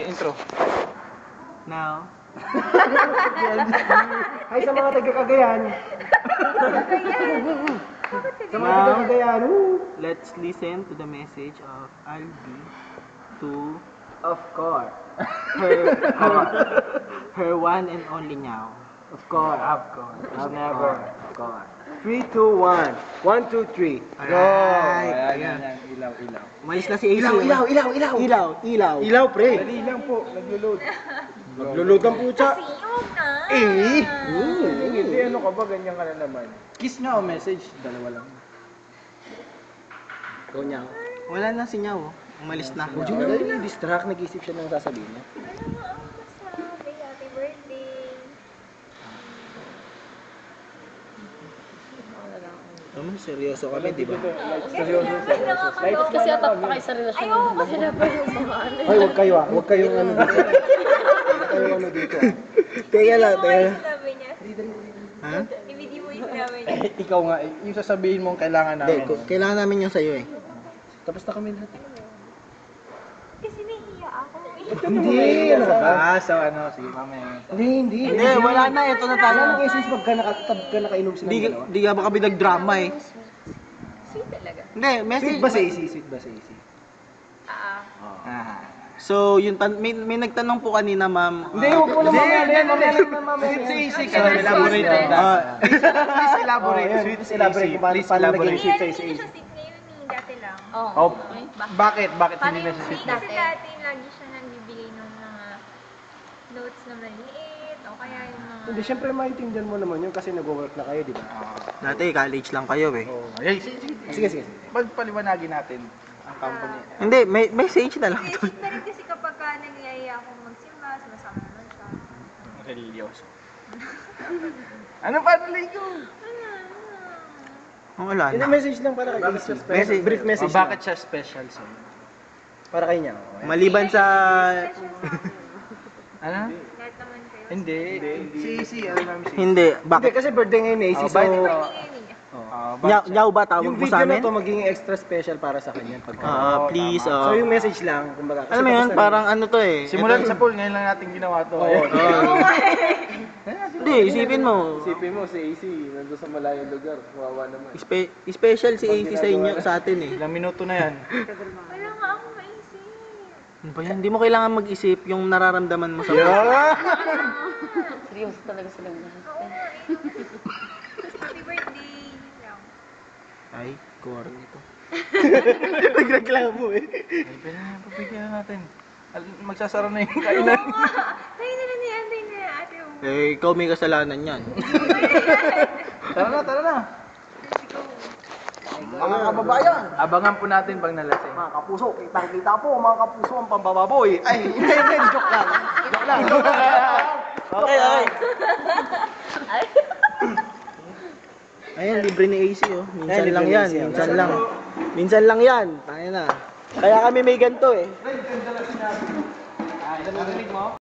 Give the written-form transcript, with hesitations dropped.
Intro. Now, Ay, sa mga taga-Cagayan. Sa mga taga-Cagayan. let's listen to the message of Albi to Of course. her one and only now. Of course. Of course. Never. Of course. 3, 2, 1. 1, 2, 3. Go! Alright. Ayan. Ilaw. Umalis na si AC. Ilaw. Ilaw, pre. Dali lang po. Naglo-load. Maglulod ang pucha. Hindi, ano ka ba? Ganyan ka na naman. Kiss nga o message? Dalawa lang. Go niya. Wala na si Nyaw. Umalis na. Huwag yun naman distract. Nag-isip siya ng sasabihin niya. Happy birthday. Tama, seryoso kami, di ba? Seryoso. Kasi atak pa kayo sa relasyon. Ayoko kasi na pa yung mga ano. Ay, huwag kayo ah. Huwag kayong ano dito. Huwag kayong ano dito ah. Teka lang, teka lang. Sinabi niya. Ha? Ibidi mo yung sinabi niya. Ikaw nga, yung sasabihin mong kailangan Hindi, namin. kailangan namin yung sa'yo eh. Tapos na kami lahat. Kasi nahihiya ako. Hindi. Ano ka? So ano, sige mamaya. Hindi. Hindi, wala na. Ito na tayo. Alam mo kasi pagka nakainom sila ng dalawa. Di ka ba kami nag-drama eh. Sweet talaga. Hindi, message. Sweet ba sa AC? Sweet ba sa AC? Ah. So, yun, may nagtanong po kanina, ma'am. Hindi, huwag mo na mamaya. Please elaborate on that. Please elaborate. Sweet elaborate kung paano naging sweet sa AC. Hindi siya sweet ngayon eh. Dati lang. Oh, bakit? Bakit Paano hindi na yung siya sweet? sweet? Kasi dati lagi siya nagbibigay ng mga notes na maliit o kaya yung mga... Hindi, syempre maintindihan mo naman yun kasi nag-work na kayo, di ba? Dati, college lang kayo eh. Ay, Sige. pagpaliwanagin natin ang company. Hindi, may message na lang. Sweet na rin kasi kapag nagyayaya akong magsimba, sumasama naman siya. Religyoso. Ano pa naligo? Wala Hindi, na. message lang para kay AC. Message. Brief message Bakit lang. siya special sa'yo? Para kay niya. Maliban sa... Ano? Lahat naman kayo. Hindi. Si, ano namin si. Hindi, Hindi, bakit? kasi birthday ngayon eh, AC. So, Birthday ngayon niya. Nyaw ba tawag yung mo video sa na amin? to magiging extra special para sa kanya. Please, So yung message lang, kumbaga. alam mo yun, parang ano to eh. Simulan Ito- sa pool, ngayon lang natin ginawa to. Hindi, isipin mo. Isipin mo, si AC, nandun sa malayong lugar, kawawa naman. Special si AC sa inyo, sa atin eh. Ilang minuto na yan. Wala nga akong maisip. Ano ba yan? Hindi mo kailangan mag-isip yung nararamdaman mo sa Seryoso talaga sila. Oo nga eh. Happy birthday. Yun lang. Ay, core nito. Nagreklamo eh. Ay, pwede na, pabigyan na natin. Magsasara na yung kainan. Tayo na lang ni Anday na ate mo. Eh, ikaw may kasalanan yan. Tara na. Mga kababayan, Abangan po natin pag nalasing. mga kapuso, kitang-kita po mga kapuso ang pambababoy. Ay, hindi, joke lang. Okay. Ayan, libre ni AC oh. Minsan Ayan, lang libre ni yan, AC, oh. minsan lang yan. Tayo na. Kaya kami may ganito eh.